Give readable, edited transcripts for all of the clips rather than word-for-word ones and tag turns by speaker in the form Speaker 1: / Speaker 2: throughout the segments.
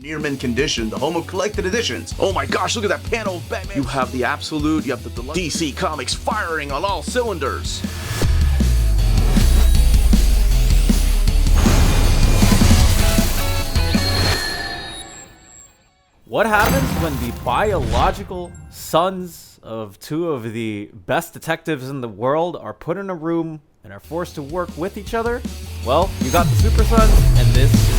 Speaker 1: Near mint condition, the home of collected editions. Oh my gosh, look at that panel of Batman. You have the absolute, you have the deluxe. DC Comics firing on all cylinders.
Speaker 2: What happens when the biological sons of two of the best detectives in the world are put in a room and are forced to work with each other? Well, you got the Super Sons, and this is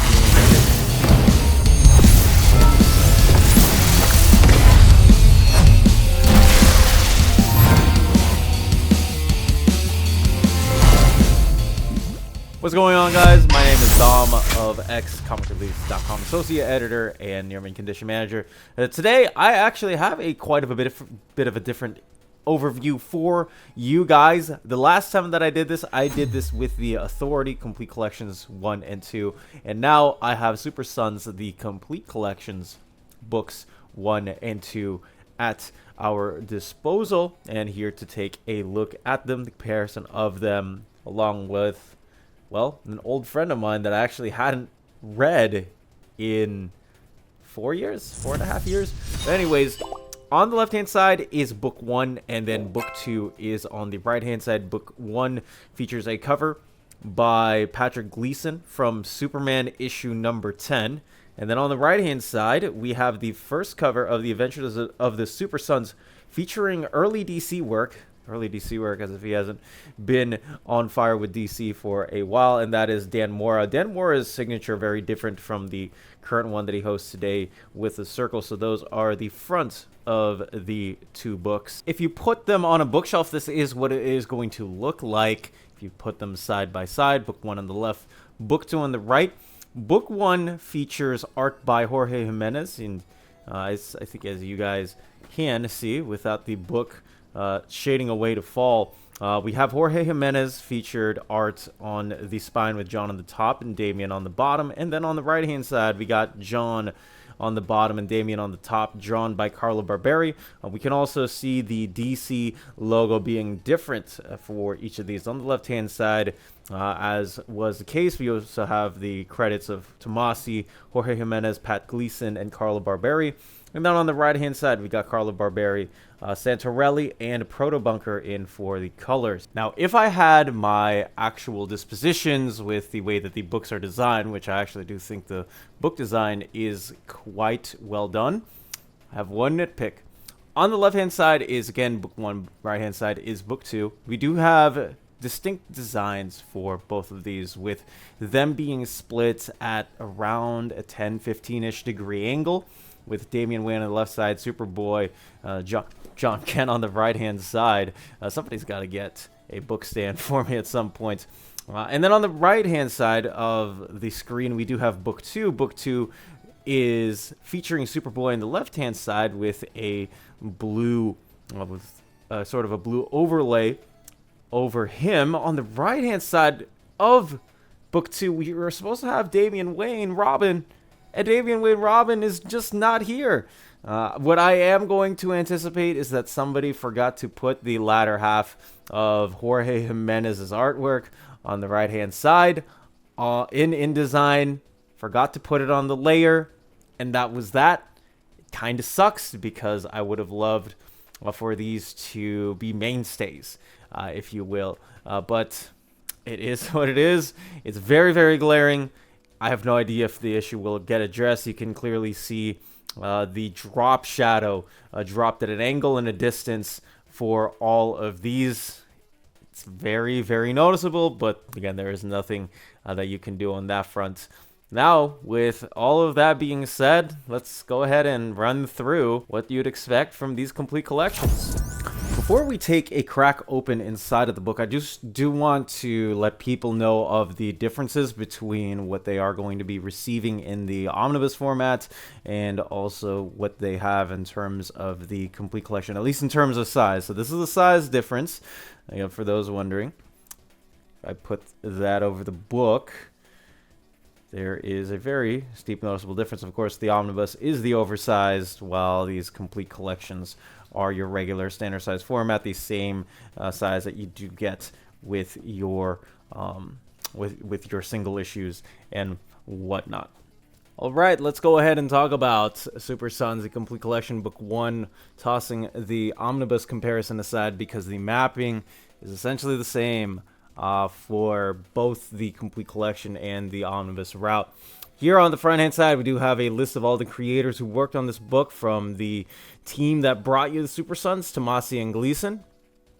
Speaker 2: What's going on, guys? My name is Dom of xcomicrelease.com, associate editor and near mint condition manager. Today, I actually have quite a bit of a different overview for you guys. The last time that I did this with the Authority Complete Collections 1 and 2, and now I have Super Sons, the Complete Collections books 1 and 2 at our disposal, and here to take a look at them, the comparison of them, along with, well, an old friend of mine that I actually hadn't read in 4.5 years. But anyways, on the left-hand side is book 1, and then book 2 is on the right-hand side. Book 1 features a cover by Patrick Gleason from Superman issue number 10. And then on the right-hand side, we have the first cover of the Adventures of the Super Sons, featuring early DC work, as if he hasn't been on fire with DC for a while, and that is Dan Mora. Dan Mora's signature very different from the current one that he hosts today with the Circle. So those are the front of the two books. If you put them on a bookshelf, this is what it is going to look like. If you put them side by side, book 1 on the left, book 2 on the right. Book 1 features art by Jorge Jimenez, and I think, as you guys can see without the book shading away to fall, we have Jorge Jimenez featured art on the spine with John on the top and Damian on the bottom, and then on the right hand side we got John on the bottom and Damian on the top, drawn by Carlo Barberi. We can also see the DC logo being different for each of these. On the left hand side, as was the case, we also have the credits of Tomasi, Jorge Jimenez, Pat Gleason, and Carlo Barberi. And then on the right-hand side, we got Carlo Barberi, Santorelli, and Protobunker in for the colors. Now, if I had my actual dispositions with the way that the books are designed, which I actually do think the book design is quite well done, I have one nitpick. On the left-hand side is, again, book 1. Right-hand side is book 2. We do have distinct designs for both of these, with them being split at around a 10-15-ish degree angle, with Damian Wayne on the left side, Superboy, John Kent on the right-hand side. Somebody's got to get a book stand for me at some point. And then on the right-hand side of the screen, we do have book 2. Book 2 is featuring Superboy on the left-hand side with a blue, sort of a blue overlay over him. On the right-hand side of book 2, we were supposed to have Damian Wayne Robin, and Damian Wayne Robin is just not here. What I am going to anticipate is that somebody forgot to put the latter half of Jorge Jimenez's artwork on the right-hand side in InDesign, forgot to put it on the layer, and that was that. It kind of sucks, because I would have loved for these to be mainstays, if you will. But it is what it is. It's very, very glaring. I have no idea if the issue will get addressed. You can clearly see the drop shadow dropped at an angle and a distance for all of these. It's very, very noticeable, but again, there is nothing that you can do on that front. Now, with all of that being said, let's go ahead and run through what you'd expect from these complete collections. Before we take a crack open inside of the book, I just do want to let people know of the differences between what they are going to be receiving in the omnibus format and also what they have in terms of the complete collection, at least in terms of size. So this is the size difference, for those wondering. I put that over the book. There is a very steep noticeable difference. Of course, the omnibus is the oversized, while these complete collections are your regular standard size format, the same size that you do get with your with your single issues and whatnot. All right, let's go ahead and talk about Super Sons, the Complete Collection, Book 1, tossing the omnibus comparison aside because the mapping is essentially the same for both the Complete Collection and the omnibus route. Here on the front-hand side, we do have a list of all the creators who worked on this book from the team that brought you the Super Sons, Tomasi and Gleason.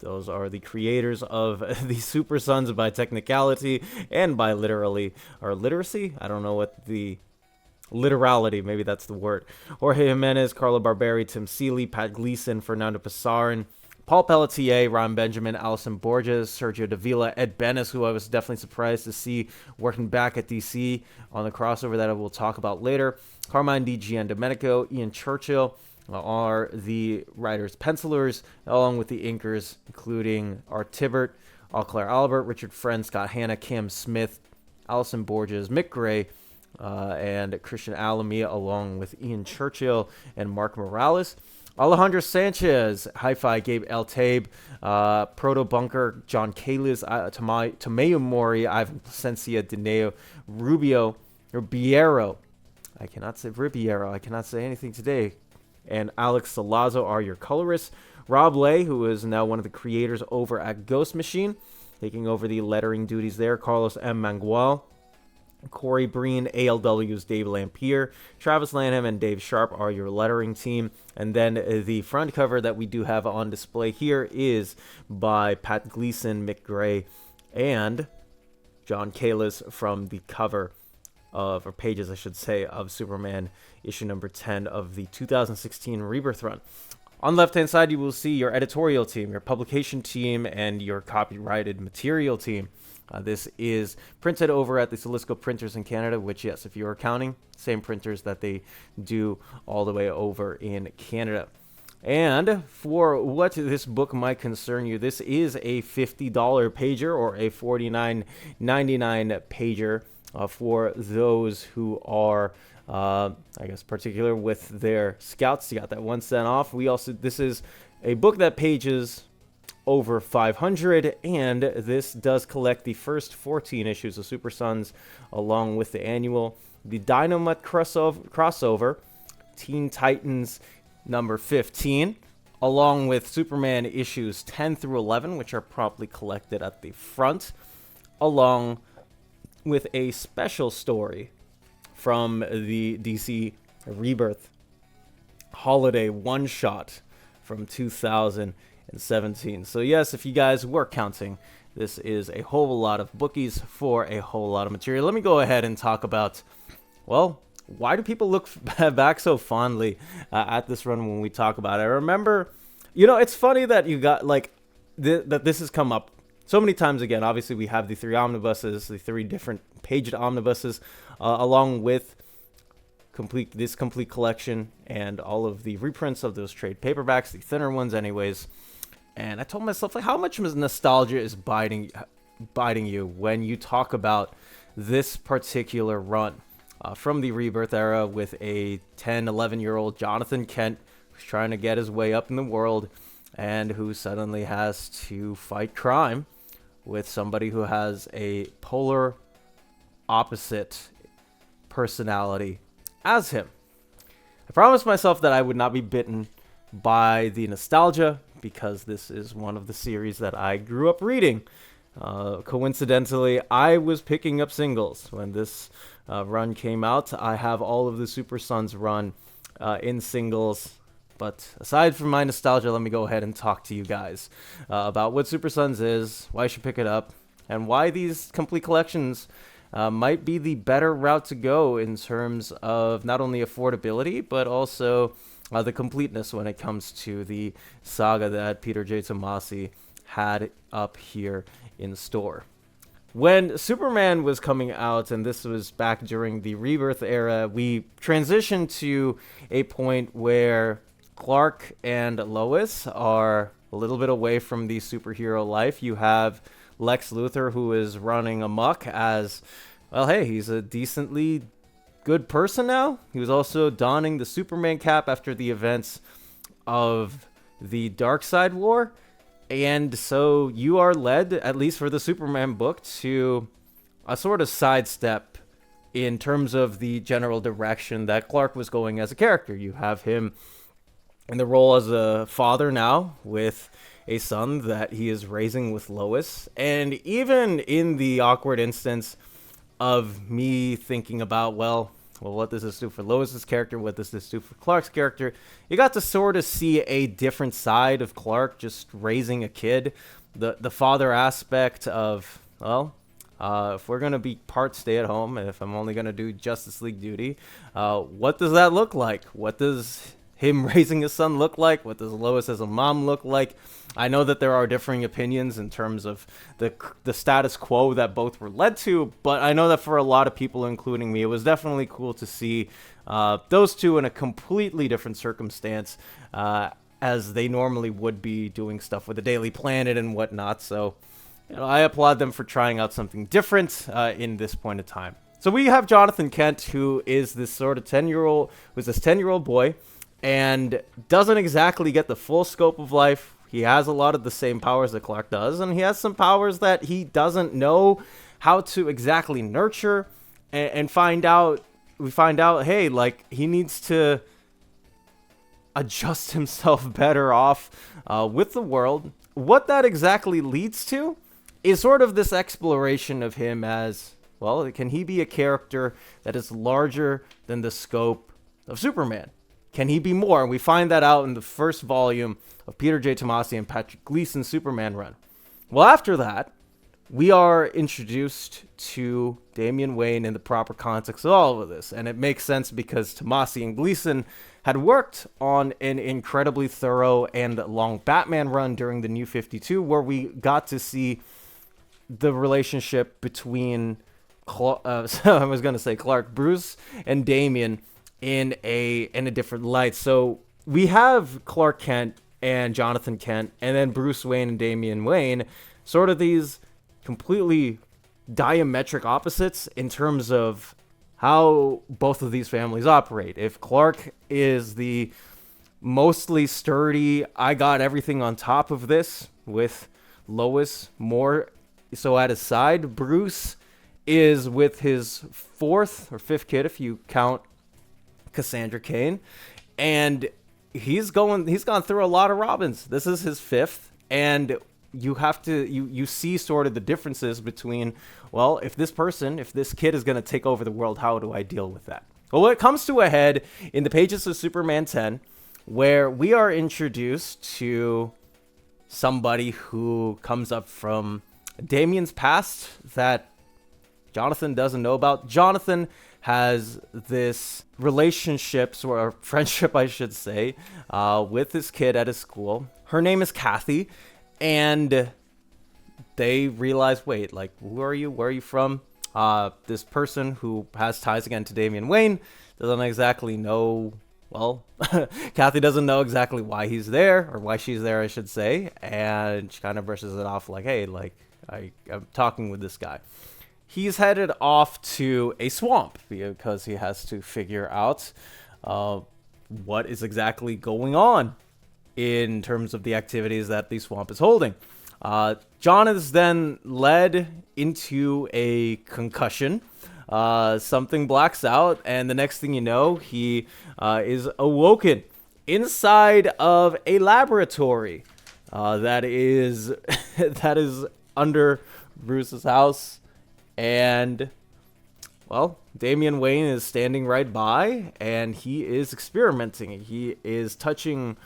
Speaker 2: Those are the creators of the Super Sons by technicality and by literally, or literacy? I don't know what the... literality, maybe that's the word. Jorge Jimenez, Carlo Barberi, Tim Seeley, Pat Gleason, Fernando Passarin, Paul Pelletier, Ron Benjamin, Allison Borges, Sergio Davila, Ed Benes, who I was definitely surprised to see working back at DC on the crossover that I will talk about later. Carmine Di Giandomenico, Ian Churchill are the writers, pencilers, along with the inkers, including Art Tibbert, Claire Albert, Richard Friend, Scott Hanna, Cam Smith, Allison Borges, Mick Gray, and Christian Alamia, along with Ian Churchill and Mark Morales. Alejandro Sanchez, Hi-Fi, Gabe El Tabe, Proto Bunker, John Kalisz, Tamayo Mori, Ivan Placencia, Dineo, Rubiero. I cannot say anything today. And Alex Salazzo are your colorists. Rob Lay, who is now one of the creators over at Ghost Machine, taking over the lettering duties there. Carlos M. Mangual. Corey Breen, ALW's Dave Lampier, Travis Lanham, and Dave Sharp are your lettering team. And then the front cover that we do have on display here is by Pat Gleason, Mick Gray, and John Kalisz from the cover of, or pages I should say, of Superman issue number 10 of the 2016 Rebirth run. On the left-hand side, you will see your editorial team, your publication team, and your copyrighted material team. This is printed over at the Solisco printers in Canada, which, yes, if you're counting, same printers that they do all the way over in Canada. And for what this book might concern you, this is a $50 pager or a $49.99 pager for those who are, I guess, particular with their scouts. You got that 1 cent off. This is a book that pages over 500, and this does collect the first 14 issues of Super Sons along with the annual, the Dynamite crossover, Teen Titans number 15, along with Superman issues 10 through 11, which are promptly collected at the front, along with a special story from the DC Rebirth holiday one-shot from 2017. So yes, if you guys were counting, this is a whole lot of bookies for a whole lot of material. Let me go ahead and talk about, well, why do people look back so fondly at this run when we talk about it? I remember, it's funny that you got, like, that this has come up so many times again. Obviously, we have the 3 omnibuses, the 3 different paged omnibuses, along with this complete collection and all of the reprints of those trade paperbacks, the thinner ones anyways. And I told myself, like, how much nostalgia is biting you when you talk about this particular run from the Rebirth era with a 10, 11-year-old Jonathan Kent who's trying to get his way up in the world and who suddenly has to fight crime with somebody who has a polar opposite personality as him. I promised myself that I would not be bitten by the nostalgia because this is one of the series that I grew up reading. Coincidentally, I was picking up singles when this run came out. I have all of the Super Sons run in singles. But aside from my nostalgia, let me go ahead and talk to you guys about what Super Sons is, why you should pick it up, and why these complete collections might be the better route to go in terms of not only affordability, but also the completeness when it comes to the saga that Peter J. Tomasi had up here in store. When Superman was coming out, and this was back during the Rebirth era, we transitioned to a point where Clark and Lois are a little bit away from the superhero life. You have Lex Luthor, who is running amok as, well, hey, he's a decently good person now. He was also donning the Superman cap after the events of the Darkseid War. And so you are led, at least for the Superman book, to a sort of sidestep in terms of the general direction that Clark was going as a character. You have him in the role as a father now with a son that he is raising with Lois. And even in the awkward instance of me thinking about, well, what does this do for Lois's character? What does this do for Clark's character? You got to sort of see a different side of Clark just raising a kid. The father aspect of, well, if we're going to be part stay at home, and if I'm only going to do Justice League duty, what does that look like? What does him raising his son look like? What does Lois as a mom look like? I know that there are differing opinions in terms of the status quo that both were led to, but I know that for a lot of people, including me, it was definitely cool to see those two in a completely different circumstance, as they normally would be doing stuff with the Daily Planet and whatnot. So, I applaud them for trying out something different in this point of time. So we have Jonathan Kent, who is this sort of 10-year-old boy, and doesn't exactly get the full scope of life. He has a lot of the same powers that Clark does, and he has some powers that he doesn't know how to exactly nurture and find out. We find out, hey, like, he needs to adjust himself better off with the world. What that exactly leads to is sort of this exploration of him as, well, can he be a character that is larger than the scope of Superman? Can he be more? And we find that out in the first volume of Peter J. Tomasi and Patrick Gleason's Superman run. Well, after that, we are introduced to Damian Wayne in the proper context of all of this. And it makes sense because Tomasi and Gleason had worked on an incredibly thorough and long Batman run during the New 52, where we got to see the relationship between Clark, Bruce, and Damian in a different light. So we have Clark Kent and Jonathan Kent, and then Bruce Wayne and Damian Wayne, sort of these completely diametric opposites in terms of how both of these families operate. If Clark is the mostly sturdy, I got everything on top of this, with Lois more so at his side, Bruce is with his fourth or fifth kid, if you count Cassandra Cain, and he's gone through a lot of Robins. This is his fifth, and you see sort of the differences between, well, if this kid is going to take over the world, how do I deal with that? Well, it comes to a head in the pages of Superman 10, where we are introduced to somebody who comes up from Damian's past that Jonathan doesn't know about. Jonathan has this relationship, or friendship, I should say, with this kid at his school. Her name is Kathy, and they realize, wait, like, who are you? Where are you from? This person who has ties again to Damian Wayne doesn't exactly know. Well, Kathy doesn't know exactly why he's there, or why she's there, I should say, and she kind of brushes it off like, hey, like, I'm talking with this guy. He's headed off to a swamp because he has to figure out what is exactly going on in terms of the activities that the swamp is holding. John is then led into a concussion. Something blacks out, and the next thing you know, he is awoken inside of a laboratory that is under Bruce's house. And, well, Damian Wayne is standing right by, and he is experimenting. He is touching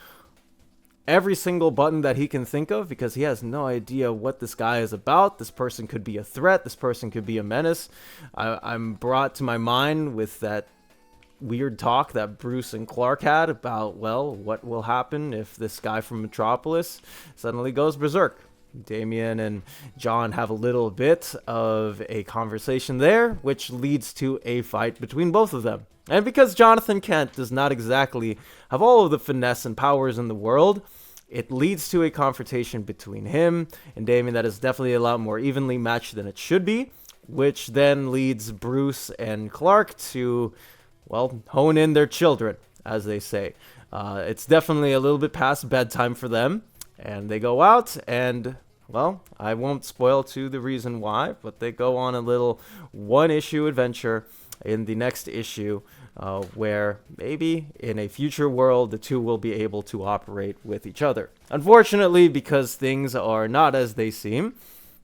Speaker 2: every single button that he can think of because he has no idea what this guy is about. This person could be a threat. This person could be a menace. I'm brought to my mind with that weird talk that Bruce and Clark had about, well, what will happen if this guy from Metropolis suddenly goes berserk. Damian and John have a little bit of a conversation there, which leads to a fight between both of them. And because Jonathan Kent does not exactly have all of the finesse and powers in the world, it leads to a confrontation between him and Damian that is definitely a lot more evenly matched than it should be, which then leads Bruce and Clark to, well, hone in their children, as they say. It's definitely a little bit past bedtime for them. And they go out and, well, I won't spoil to the reason why, but they go on a little one-issue adventure in the next issue, where maybe in a future world the two will be able to operate with each other. Unfortunately, because things are not as they seem,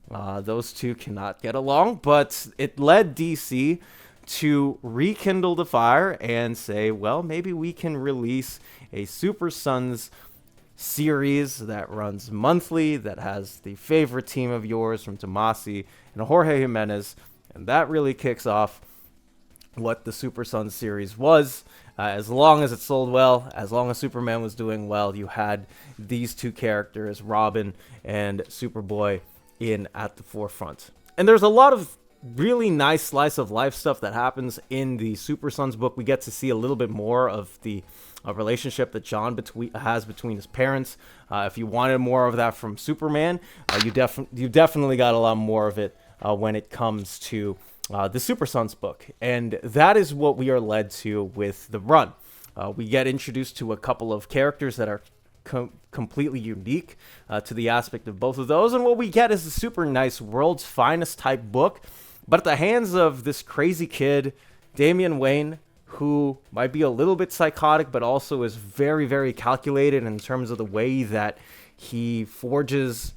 Speaker 2: those two cannot get along, but it led DC to rekindle the fire and say, well, maybe we can release a Super Sons series that runs monthly, that has the favorite team of yours from Tomasi and Jorge Jimenez, and that really kicks off what the Super Sons series was. As long as it sold well, as long as Superman was doing well, you had these two characters, Robin and Superboy, in at the forefront. And there's a lot of really nice slice of life stuff that happens in the Super Sons book. We get to see a little bit more of the relationship that John has between his parents. If you wanted more of that from Superman, you definitely got a lot more of it when it comes to the Super Sons book. And that is what we are led to with the run. We get introduced to a couple of characters that are completely unique to the aspect of both of those. And what we get is a super nice world's finest type book, but at the hands of this crazy kid, Damian Wayne, who might be a little bit psychotic, but also is very, very calculated in terms of the way that he forges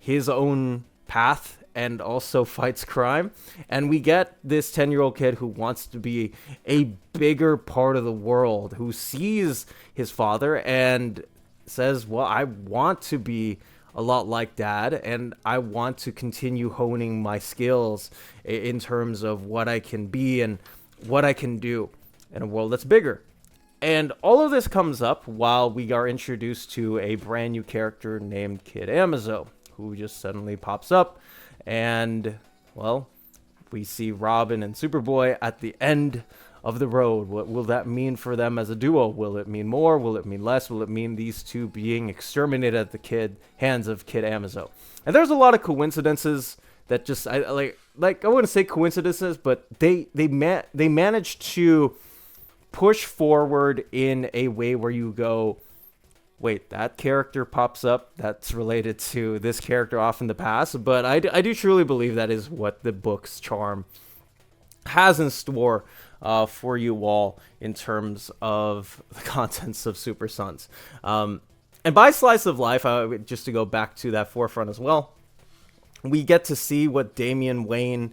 Speaker 2: his own path and also fights crime. And we get this 10-year-old kid who wants to be a bigger part of the world, who sees his father and says, well, I want to be a lot like Dad, and I want to continue honing my skills in terms of what I can be and what I can do in a world that's bigger. And all of this comes up while we are introduced to a brand new character named Kid Amazo, who just suddenly pops up, and, well, we see Robin and Superboy at the end of the road. What will that mean for them as a duo? Will it mean more? Will it mean less? Will it mean these two being exterminated at the hands of Kid Amazo? And there's a lot of coincidences that just I wouldn't say coincidences, but they managed to push forward in a way where you go, wait, that character pops up that's related to this character off in the past. But I do truly believe that is what the book's charm has in store for you all in terms of the contents of Super Sons. And by slice of life, just to go back to that forefront as well, we get to see what Damian Wayne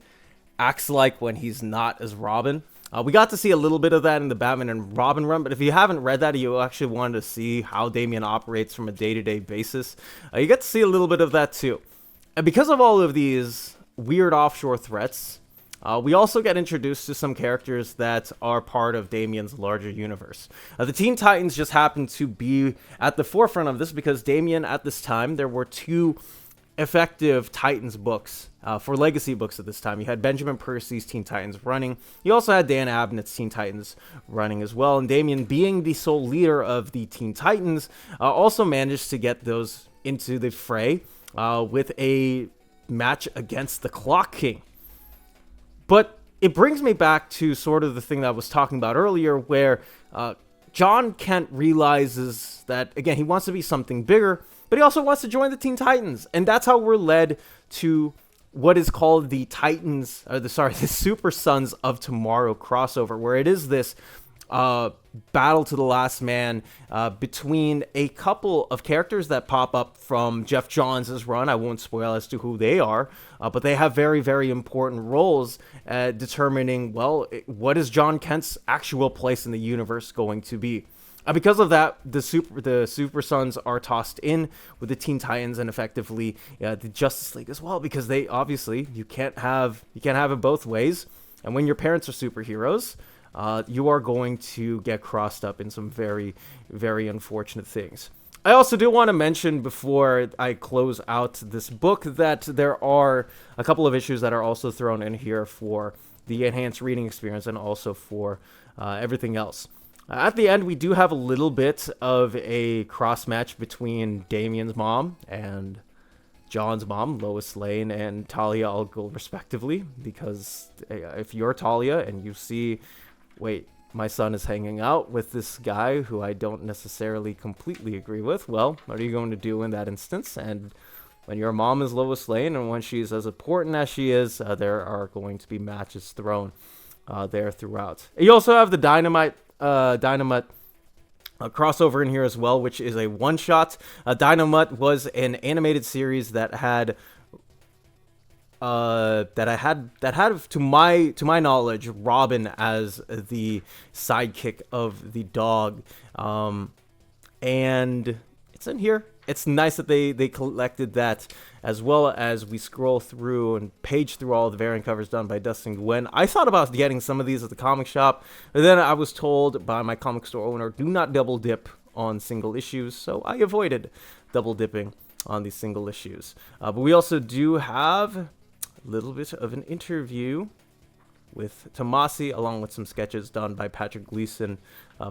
Speaker 2: acts like when he's not as Robin. We got to see a little bit of that in the Batman and Robin run, but if you haven't read that, you actually wanted to see how Damian operates from a day-to-day basis, you get to see a little bit of that too. And because of all of these weird offshore threats, we also get introduced to some characters that are part of Damian's larger universe. The Teen Titans just happen to be at the forefront of this because Damian, at this time, there were two effective Titans books for legacy books at this time. You had Benjamin Percy's Teen Titans running. You also had Dan Abnett's Teen Titans running as well. And Damian, being the sole leader of the Teen Titans, also managed to get those into the fray with a match against the Clock King. But it brings me back to sort of the thing that I was talking about earlier, where John Kent realizes that, again, he wants to be something bigger, but he also wants to join the Teen Titans. And that's how we're led to what is called the the Super Sons of Tomorrow crossover, where it is this battle to the last man between a couple of characters that pop up from Jeff Johns' run. I won't spoil as to who they are, but they have very, very important roles determining, well, what is John Kent's actual place in the universe going to be. Because of that, the Super Sons are tossed in with the Teen Titans and effectively the Justice League as well, because they obviously you can't have it both ways. And when your parents are superheroes, you are going to get crossed up in some very, very unfortunate things. I also do want to mention before I close out this book that there are a couple of issues that are also thrown in here for the enhanced reading experience and also for everything else. At the end, we do have a little bit of a cross match between Damian's mom and John's mom, Lois Lane and Talia al Ghul, respectively, because if you're Talia and you see, wait, my son is hanging out with this guy who I don't necessarily completely agree with, well, what are you going to do in that instance? And when your mom is Lois Lane and when she's as important as she is, there are going to be matches thrown. there throughout. You also have the Dynamite crossover in here as well, which is a one-shot. Dynamite was an animated series that had to my knowledge Robin as the sidekick of the dog, and it's in here. It's nice that they collected that, as well as we scroll through and page through all the variant covers done by Dustin Nguyen. I thought about getting some of these at the comic shop, but then I was told by my comic store owner, do not double dip on single issues, so I avoided double dipping on these single issues. But we also do have a little bit of an interview with Tomasi, along with some sketches done by Patrick Gleason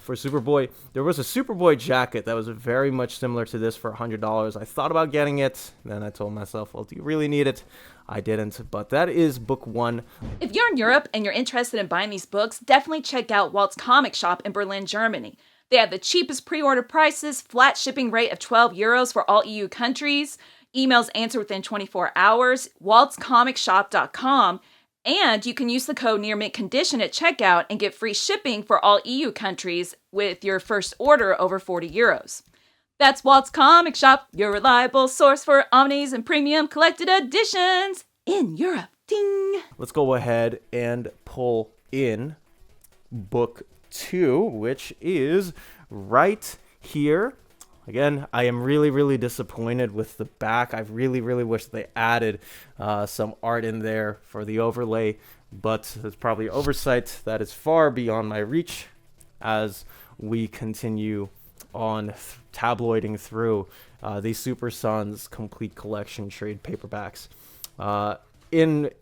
Speaker 2: for Superboy. There was a Superboy jacket that was very much similar to this for $100. I thought about getting it, then I told myself, well, do you really need it? I didn't, but that is book 1.
Speaker 3: If you're in Europe and you're interested in buying these books, definitely check out Walt's Comic Shop in Berlin, Germany. They have the cheapest pre-order prices, flat shipping rate of €12 for all EU countries, emails answered within 24 hours, waltscomicshop.com, and you can use the code nearmintcondition at checkout and get free shipping for all EU countries with your first order over €40. That's Walt's Comic Shop, your reliable source for omnis and premium collected editions in Europe. Ding!
Speaker 2: Let's go ahead and pull in book 2, which is right here. Again, I am really disappointed with the back. I really wish they added some art in there for the overlay, but it's probably oversight that is far beyond my reach as we continue on tabloiding through the Super Sons Complete Collection trade paperbacks. In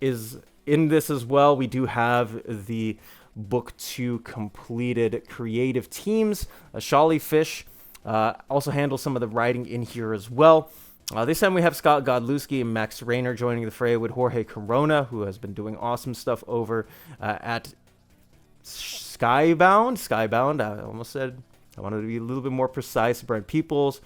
Speaker 2: this as well, we do have the book 2 completed creative teams. Shali Fish also handles some of the writing in here as well. This time we have Scott Godlewski and Max Rayner joining the fray with Jorge Corona, who has been doing awesome stuff over at Skybound. I almost said, I wanted to be a little bit more precise. Brad Peoples,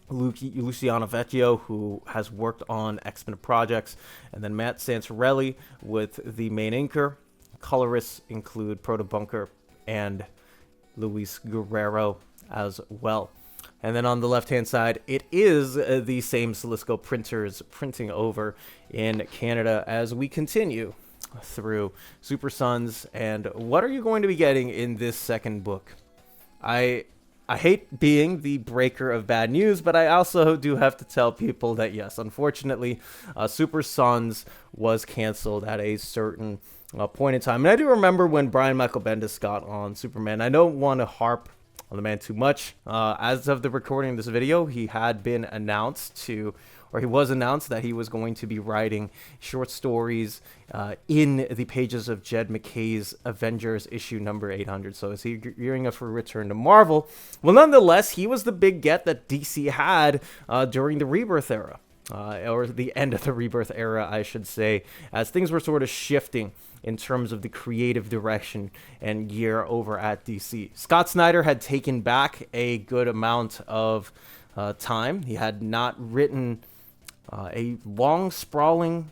Speaker 2: Luciano Vecchio, who has worked on X-Men projects, and then Matt Santorelli with the main inker. Colorists include Proto Bunker and Luis Guerrero as well. And then on the left-hand side, it is the same Salisco printers printing over in Canada as we continue through Super Sons. And what are you going to be getting in this second book? I hate being the breaker of bad news, but I also do have to tell people that, yes, unfortunately, Super Sons was canceled at a certain point in time. And I do remember when Brian Michael Bendis got on Superman. I don't want to harp on the man too much. As of the recording of this video, he was announced that he was going to be writing short stories in the pages of Jed McKay's Avengers issue number 800. So is he gearing up for a return to Marvel? Well, nonetheless, he was the big get that DC had during the Rebirth era. Or the end of the Rebirth era, I should say, as things were sort of shifting in terms of the creative direction and gear over at DC. Scott Snyder had taken back a good amount of time. He had not written a long, sprawling,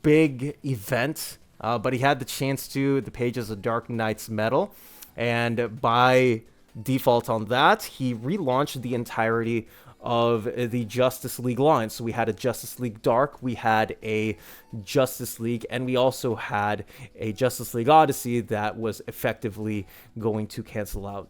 Speaker 2: big event, but he had the chance to, the pages of Dark Knight's Metal, and by default on that, he relaunched the entirety of the Justice League line. So we had a Justice League Dark, we had a Justice League, and we also had a Justice League Odyssey that was effectively going to cancel out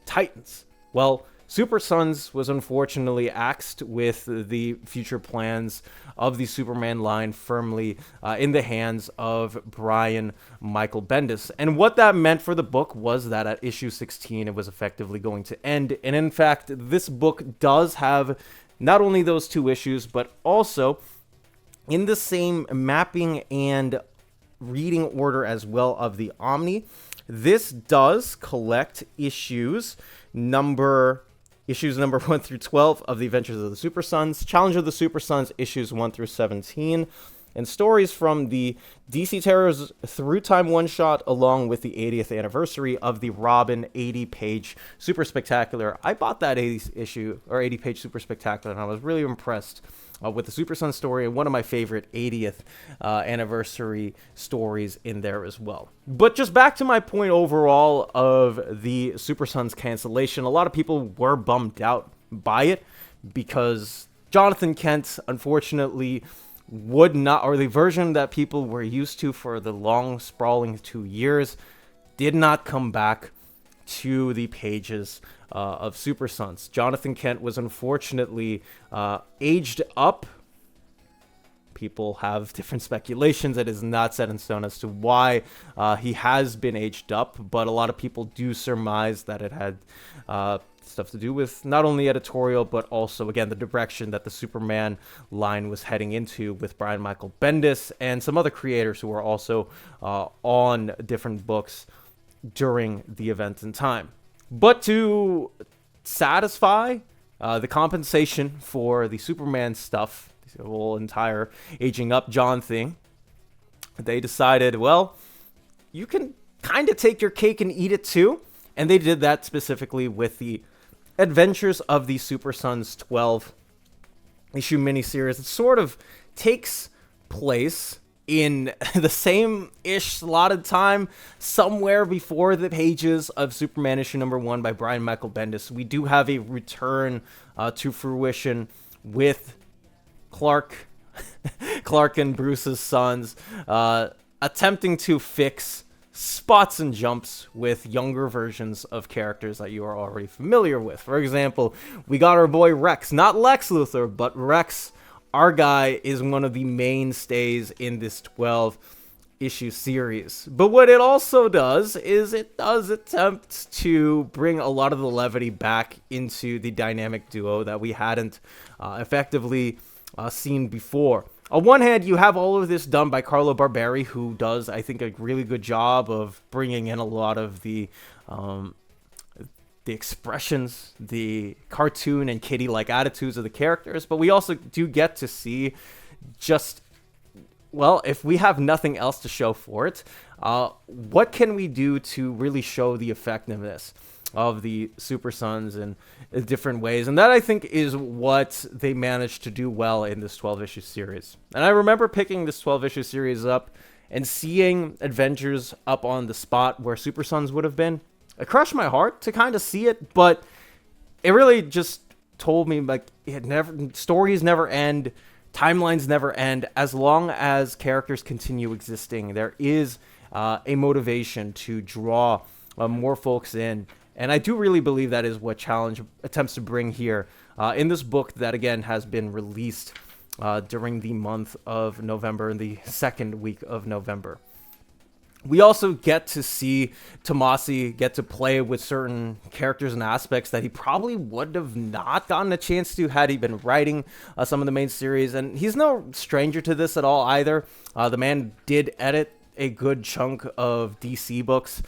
Speaker 2: Titans. Well, Super Sons was unfortunately axed with the future plans of the Superman line firmly in the hands of Brian Michael Bendis. And what that meant for the book was that at issue 16, it was effectively going to end. And in fact, this book does have not only those 2 issues, but also in the same mapping and reading order as well of the Omni. This does collect issues number 1 through 12 of the Adventures of the Super Sons, Challenge of the Super Sons issues 1 through 17, and stories from the DC Terrors Through Time one-shot, along with the 80th anniversary of the Robin 80-page Super Spectacular. I bought that 80-page Super Spectacular, and I was really impressed with the Super Sons story, and one of my favorite 80th anniversary stories in there as well. But just back to my point overall of the Super Sons cancellation, a lot of people were bummed out by it because Jonathan Kent, unfortunately, would not, or the version that people were used to for the long, sprawling 2 years, did not come back to the pages of Super Sons. Jonathan Kent was unfortunately aged up. People have different speculations. It is not set in stone as to why he has been aged up, but a lot of people do surmise that it had stuff to do with not only editorial, but also, again, the direction that the Superman line was heading into with Brian Michael Bendis and some other creators who were also on different books during the event in time. But to satisfy the compensation for the Superman stuff, the whole entire aging up John thing, they decided, well, you can kind of take your cake and eat it too. And they did that specifically with the Adventures of the Super Sons 12 issue miniseries. It sort of takes place in the same-ish slotted time, somewhere before the pages of Superman issue number 1 by Brian Michael Bendis. We do have a return to fruition with Clark and Bruce's sons attempting to fix spots and jumps with younger versions of characters that you are already familiar with. For example, we got our boy Rex, not Lex Luthor, but Rex. Our guy is one of the mainstays in this 12-issue series. But what it also does is it does attempt to bring a lot of the levity back into the dynamic duo that we hadn't effectively seen before. On one hand, you have all of this done by Carlo Barberi, who does, I think, a really good job of bringing in a lot of the expressions, the cartoon and kitty-like attitudes of the characters. But we also do get to see just, well, if we have nothing else to show for it, what can we do to really show the effectiveness of the Super Sons in different ways? And that, I think, is what they managed to do well in this 12-issue series. And I remember picking this 12-issue series up and seeing Adventures up on the spot where Super Sons would have been. It crushed my heart to kind of see it, but it really just told me, like, stories never end, timelines never end. As long as characters continue existing, there is a motivation to draw more folks in. And I do really believe that is what Challenge attempts to bring here in this book that, again, has been released during the month of November, in the second week of November. We also get to see Tomasi get to play with certain characters and aspects that he probably would have not gotten a chance to had he been writing some of the main series. And he's no stranger to this at all either. The man did edit a good chunk of DC books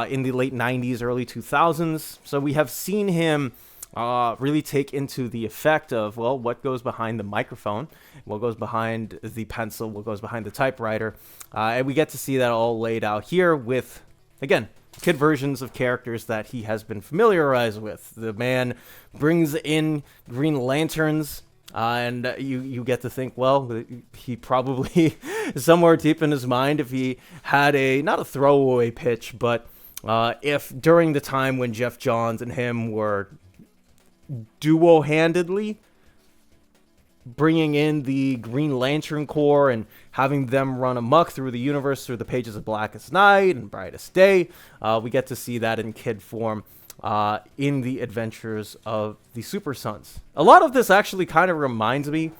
Speaker 2: in the late 90s, early 2000s. So we have seen him really take into the effect of, well, what goes behind the microphone, what goes behind the pencil, what goes behind the typewriter. And we get to see that all laid out here with, again, kid versions of characters that he has been familiarized with. The man brings in Green Lanterns, and you get to think, well, he probably, somewhere deep in his mind, if he had not a throwaway pitch, but if during the time when Jeff Johns and him were duo-handedly bringing in the Green Lantern Corps and having them run amok through the universe through the pages of Blackest Night and Brightest Day, we get to see that in kid form in the Adventures of the Super Sons. A lot of this actually kind of reminds me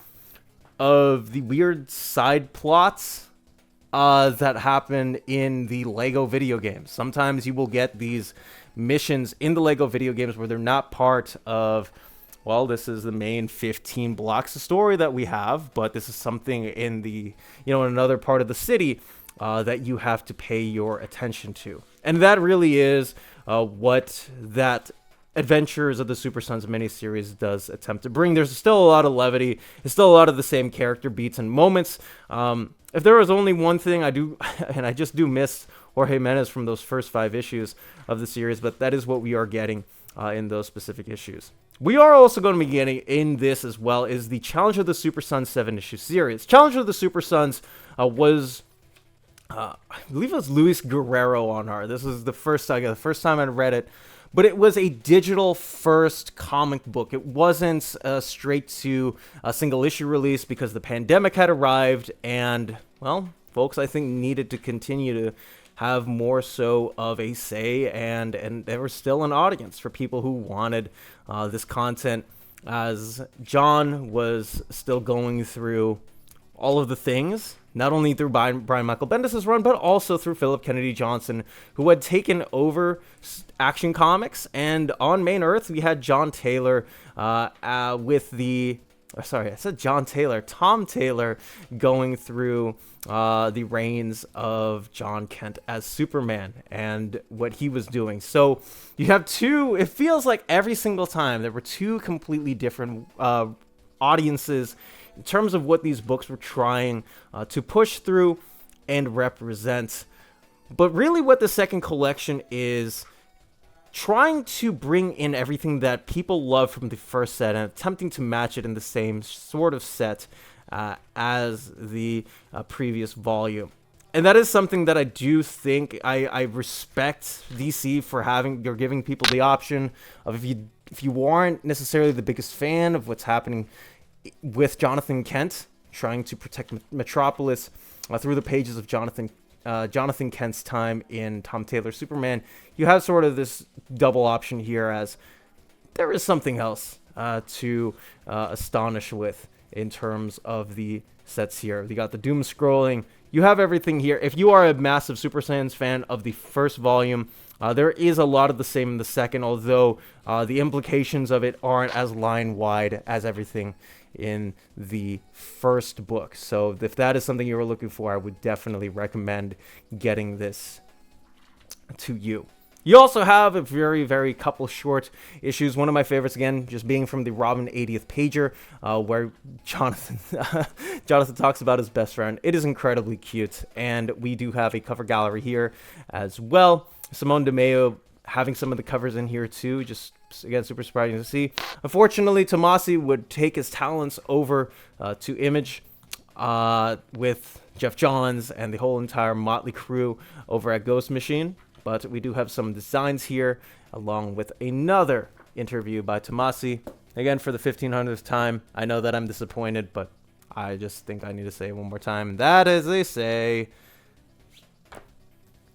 Speaker 2: of the weird side plots that happen in the Lego video games. Sometimes you will get these missions in the Lego video games where they're not part of, well, this is the main 15 blocks of story that we have, but this is something in the, in another part of the city that you have to pay your attention to. And that really is what that Adventures of the Super Sons miniseries does attempt to bring. There's still a lot of levity. There's still a lot of the same character beats and moments. If there was only one thing I do, and I just do miss Jorge Menez from those first 5 issues of the series, but that is what we are getting in those specific issues. We are also going to be getting in this as well is the Challenge of the Super Sons 7-issue series. Challenge of the Super Sons was, I believe it was Luis Guerrero on art. This was the first time I read it, but it was a digital first comic book. It wasn't straight to a single issue release because the pandemic had arrived and, well, folks I think needed to continue to have more so of a say, and there was still an audience for people who wanted this content, as John was still going through all of the things, not only through Brian Michael Bendis' run, but also through Philip Kennedy Johnson, who had taken over Action Comics. And on Main Earth, we had Tom Taylor going through the reigns of John Kent as Superman and what he was doing. So you have it feels like every single time there were two completely different audiences in terms of what these books were trying to push through and represent. But really what the second collection is trying to bring in everything that people love from the first set and attempting to match it in the same sort of set as the previous volume. And that is something that I do think I respect DC for giving people the option of, if you aren't necessarily the biggest fan of what's happening with Jonathan Kent trying to protect Metropolis through the pages of Jonathan Kent's time in Tom Taylor's Superman, you have sort of this double option here, as there is something else to astonish with in terms of the sets here. You got the doom scrolling. You have everything here. If you are a massive Super Saiyans fan of the first volume, there is a lot of the same in the second, although the implications of it aren't as line-wide as everything in the first book. So if that is something you were looking for, I would definitely recommend getting this to you. You also have a very, very couple short issues. One of my favorites, again, just being from the Robin 80th pager, where Jonathan talks about his best friend. It is incredibly cute, and we do have a cover gallery here as well. Simone DeMeo having some of the covers in here too, just again super surprising to see. Unfortunately, Tomasi would take his talents over to Image with Jeff Johns and the whole entire motley crew over at Ghost Machine. But we do have some designs here, along with another interview by Tomasi. Again, for the 1500th time, I know that I'm disappointed, but I just think I need to say it one more time. That, as they say,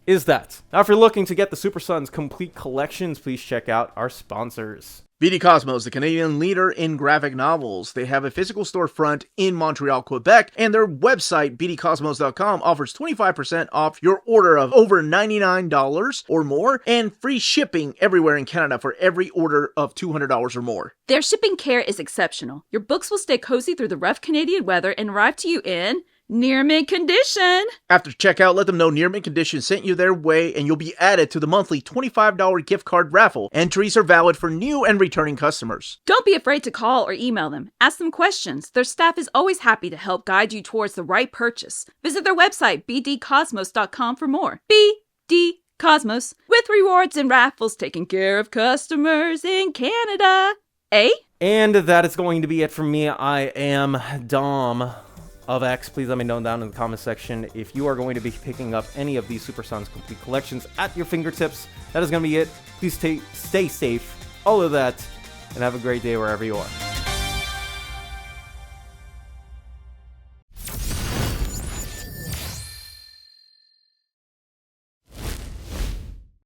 Speaker 2: is that. Now, if you're looking to get the Super Sons complete collections, please check out our sponsors.
Speaker 1: BD Cosmos, the Canadian leader in graphic novels. They have a physical storefront in Montreal, Quebec, and their website, bdcosmos.com, offers 25% off your order of over $99 or more, and free shipping everywhere in Canada for every order of $200 or more.
Speaker 3: Their shipping care is exceptional. Your books will stay cozy through the rough Canadian weather and arrive to you in near mint condition.
Speaker 1: After checkout, let them know Near Mint Condition sent you their way, and you'll be added to the monthly $25 gift card raffle. Entries are valid for new and returning customers.
Speaker 3: Don't be afraid to call or email them. Ask them questions. Their staff is always happy to help guide you towards the right purchase. Visit their website, bdcosmos.com, for more. BD Cosmos, with rewards and raffles taking care of customers in Canada. Eh?
Speaker 2: And that is going to be it from me. I am Dom of X. Please let me know down in the comment section if you are going to be picking up any of these Super Sons complete collections at your fingertips. That is going to be it. Please stay safe, all of that, and have a great day wherever you are.